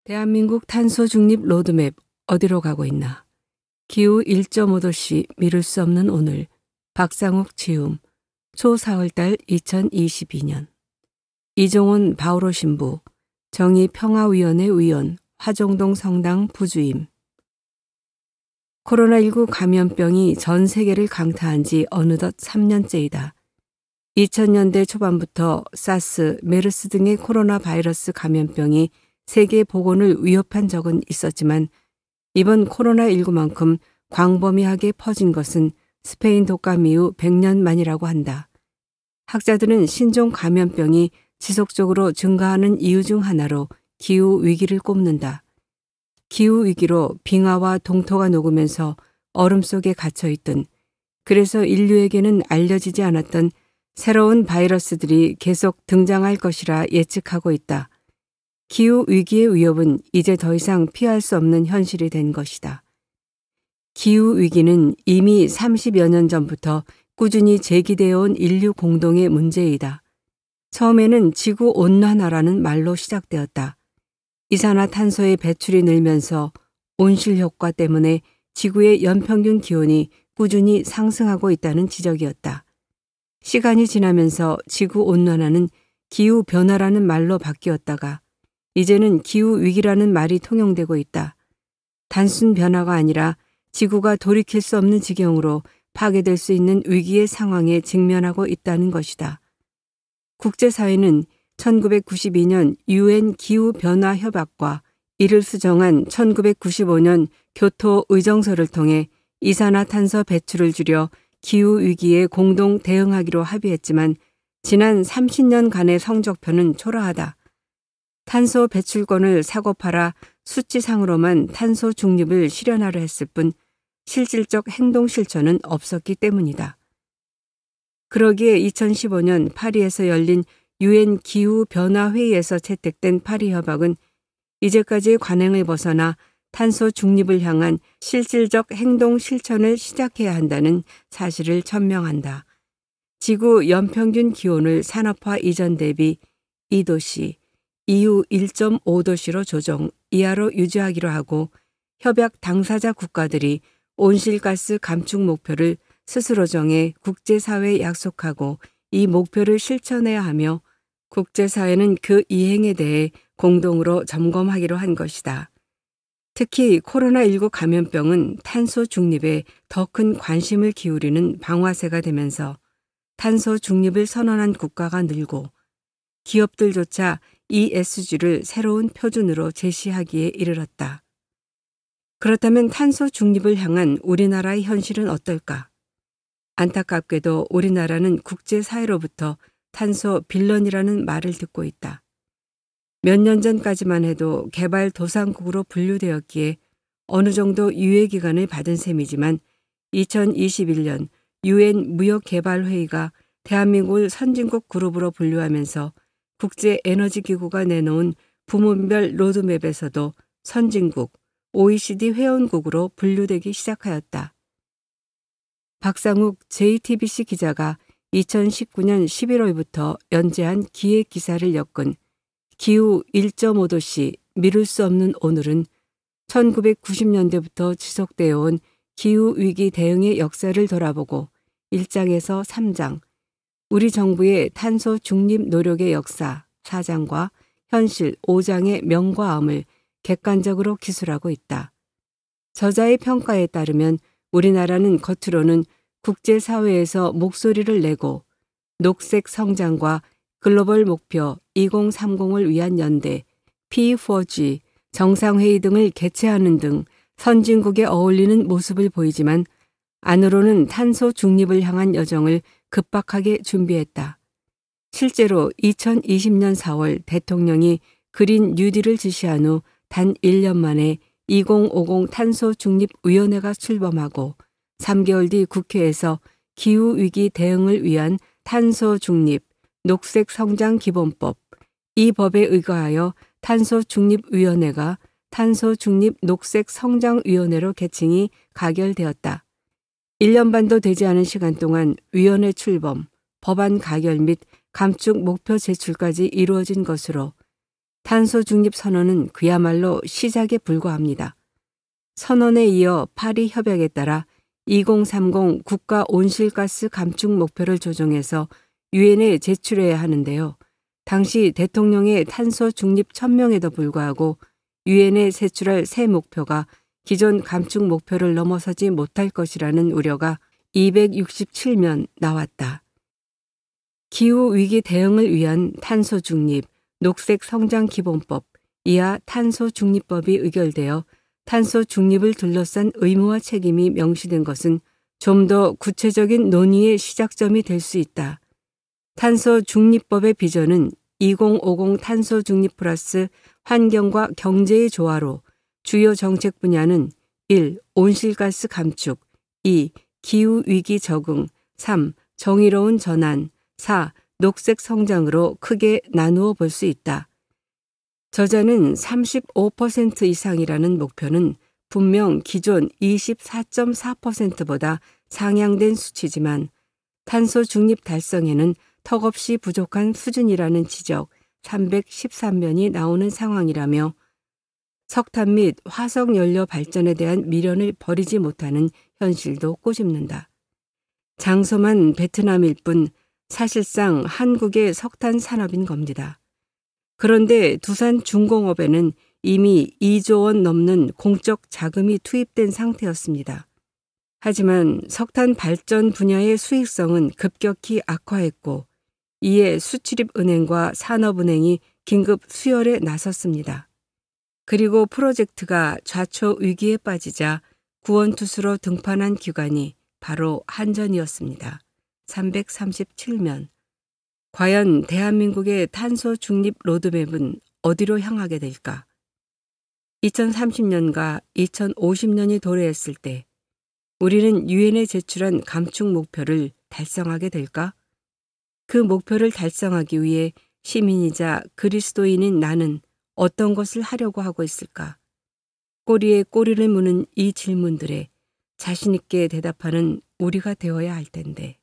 대한민국 탄소 중립 로드맵 어디로 가고 있나? 기후 1.5도씨 미룰 수 없는 오늘. 박상욱 지음. 초 4월달 2022년. 이종훈 바오로 신부. 정의평화위원회 위원. 화정동 성당 부주임. 코로나19 감염병이 전 세계를 강타한 지 어느덧 3년째이다. 2000년대 초반부터 사스, 메르스 등의 코로나 바이러스 감염병이 세계 보건을 위협한 적은 있었지만 이번 코로나19만큼 광범위하게 퍼진 것은 스페인 독감 이후 100년 만이라고 한다. 학자들은 신종 감염병이 지속적으로 증가하는 이유 중 하나로 기후 위기를 꼽는다. 기후 위기로 빙하와 동토가 녹으면서 얼음 속에 갇혀있던, 그래서 인류에게는 알려지지 않았던 새로운 바이러스들이 계속 등장할 것이라 예측하고 있다. 기후 위기의 위협은 이제 더 이상 피할 수 없는 현실이 된 것이다. 기후 위기는 이미 30여 년 전부터 꾸준히 제기되어 온 인류 공동의 문제이다. 처음에는 지구 온난화라는 말로 시작되었다. 이산화탄소의 배출이 늘면서 온실 효과 때문에 지구의 연평균 기온이 꾸준히 상승하고 있다는 지적이었다. 시간이 지나면서 지구 온난화는 기후 변화라는 말로 바뀌었다가 이제는 기후 위기라는 말이 통용되고 있다. 단순 변화가 아니라 지구가 돌이킬 수 없는 지경으로 파괴될 수 있는 위기의 상황에 직면하고 있다는 것이다. 국제사회는 1992년 UN 기후변화협약과 이를 수정한 1995년 교토 의정서를 통해 이산화탄소 배출을 줄여 기후위기에 공동 대응하기로 합의했지만 지난 30년간의 성적표는 초라하다. 탄소 배출권을 사고 팔아 수치상으로만 탄소 중립을 실현하려 했을 뿐 실질적 행동 실천은 없었기 때문이다. 그러기에 2015년 파리에서 열린 UN 기후변화회의에서 채택된 파리협약은 이제까지의 관행을 벗어나 탄소 중립을 향한 실질적 행동 실천을 시작해야 한다는 사실을 천명한다. 지구 연평균 기온을 산업화 이전 대비 2도씨, 이후 1.5도씨로 조정, 이하로 유지하기로 하고 협약 당사자 국가들이 온실가스 감축 목표를 스스로 정해 국제사회에 약속하고 이 목표를 실천해야 하며 국제사회는 그 이행에 대해 공동으로 점검하기로 한 것이다. 특히 코로나19 감염병은 탄소 중립에 더 큰 관심을 기울이는 방화세가 되면서 탄소 중립을 선언한 국가가 늘고 기업들조차 ESG를 새로운 표준으로 제시하기에 이르렀다. 그렇다면 탄소 중립을 향한 우리나라의 현실은 어떨까? 안타깝게도 우리나라는 국제사회로부터 탄소 빌런이라는 말을 듣고 있다. 몇 년 전까지만 해도 개발도상국으로 분류되었기에 어느 정도 유예기간을 받은 셈이지만 2021년 UN 무역개발회의가 대한민국을 선진국 그룹으로 분류하면서 국제에너지기구가 내놓은 부문별 로드맵에서도 선진국, OECD 회원국으로 분류되기 시작하였다. 박상욱 JTBC 기자가 2019년 11월부터 연재한 기획 기사를 엮은 기후 1.5도씨 미룰 수 없는 오늘은 1990년대부터 지속되어 온 기후위기 대응의 역사를 돌아보고 1장에서 3장, 우리 정부의 탄소 중립 노력의 역사 4장과 현실 5장의 명과 암을 객관적으로 기술하고 있다. 저자의 평가에 따르면 우리나라는 겉으로는 국제사회에서 목소리를 내고 녹색 성장과 글로벌 목표 2030을 위한 연대, P4G, 정상회의 등을 개최하는 등 선진국에 어울리는 모습을 보이지만 안으로는 탄소 중립을 향한 여정을 급박하게 준비했다. 실제로 2020년 4월 대통령이 그린 뉴딜을 지시한 후 단 1년 만에 2050 탄소중립위원회가 출범하고 3개월 뒤 국회에서 기후위기 대응을 위한 탄소중립, 녹색성장기본법, 이 법에 의거하여 탄소중립위원회가 탄소중립녹색성장위원회로 개칭이 가결되었다. 1년 반도 되지 않은 시간 동안 위원회 출범, 법안 가결 및 감축 목표 제출까지 이루어진 것으로 탄소 중립 선언은 그야말로 시작에 불과합니다. 선언에 이어 파리 협약에 따라 2030 국가 온실가스 감축 목표를 조정해서 유엔에 제출해야 하는데요. 당시 대통령의 탄소 중립 천명에도 불구하고 유엔에 제출할 새 목표가 기존 감축 목표를 넘어서지 못할 것이라는 우려가 267면 나왔다. 기후위기 대응을 위한 탄소 중립, 녹색 성장 기본법, 이하 탄소 중립법이 의결되어 탄소 중립을 둘러싼 의무와 책임이 명시된 것은 좀 더 구체적인 논의의 시작점이 될 수 있다. 탄소 중립법의 비전은 2050 탄소 중립 플러스 환경과 경제의 조화로 주요 정책 분야는 1. 온실가스 감축, 2. 기후위기 적응, 3. 정의로운 전환, 4. 녹색 성장으로 크게 나누어 볼 수 있다. 저자는 35% 이상이라는 목표는 분명 기존 24.4%보다 상향된 수치지만 탄소 중립 달성에는 턱없이 부족한 수준이라는 지적 313면이 나오는 상황이라며 석탄 및 화석 연료 발전에 대한 미련을 버리지 못하는 현실도 꼬집는다. 장소만 베트남일 뿐 사실상 한국의 석탄 산업인 겁니다. 그런데 두산 중공업에는 이미 2조 원 넘는 공적 자금이 투입된 상태였습니다. 하지만 석탄 발전 분야의 수익성은 급격히 악화했고 이에 수출입은행과 산업은행이 긴급 수혈에 나섰습니다. 그리고 프로젝트가 좌초 위기에 빠지자 구원투수로 등판한 기관이 바로 한전이었습니다. 337면. 과연 대한민국의 탄소 중립 로드맵은 어디로 향하게 될까? 2030년과 2050년이 도래했을 때 우리는 유엔에 제출한 감축 목표를 달성하게 될까? 그 목표를 달성하기 위해 시민이자 그리스도인인 나는 어떤 것을 하려고 하고 있을까? 꼬리에 꼬리를 무는 이 질문들에 자신 있게 대답하는 우리가 되어야 할 텐데.